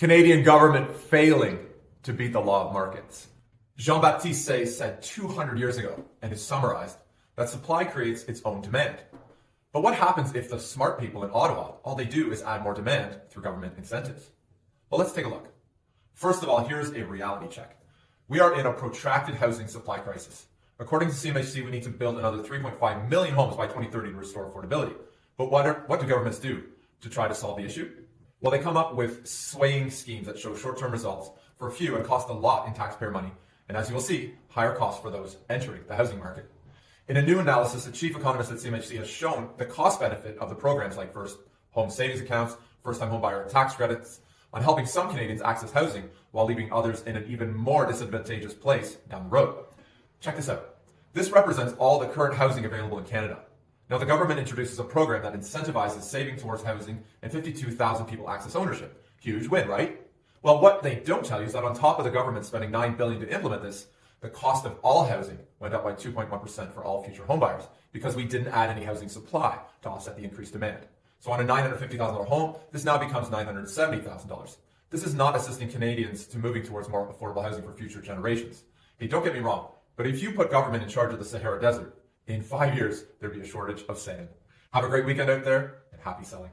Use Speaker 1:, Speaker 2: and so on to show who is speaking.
Speaker 1: Canadian government failing to beat the law of markets. Jean-Baptiste Say said 200 years ago, and is summarized, that supply creates its own demand. But what happens if the smart people in Ottawa, all they do is add more demand through government incentives? Well, let's take a look. First of all, here's a reality check. We are in a protracted housing supply crisis. According to CMHC, we need to build another 3.5 million homes by 2030 to restore affordability. But what do governments do to try to solve the issue? Well, they come up with swaying schemes that show short-term results for a few and cost a lot in taxpayer money. And as you will see, higher costs for those entering the housing market. In a new analysis, the chief economist at CMHC has shown the cost benefit of the programs like first home savings accounts, first-time home buyer tax credits, on helping some Canadians access housing while leaving others in an even more disadvantageous place down the road. Check this out. This represents all the current housing available in Canada. Now, the government introduces a program that incentivizes saving towards housing, and 52,000 people access ownership. Huge win, right? Well, what they don't tell you is that on top of the government spending $9 billion to implement this, the cost of all housing went up by 2.1% for all future homebuyers because we didn't add any housing supply to offset the increased demand. So on a $950,000 home, this now becomes $970,000. This is not assisting Canadians to moving towards more affordable housing for future generations. Hey, don't get me wrong, but if you put government in charge of the Sahara Desert, in 5 years, there'd be a shortage of sand. Have a great weekend out there, and happy selling.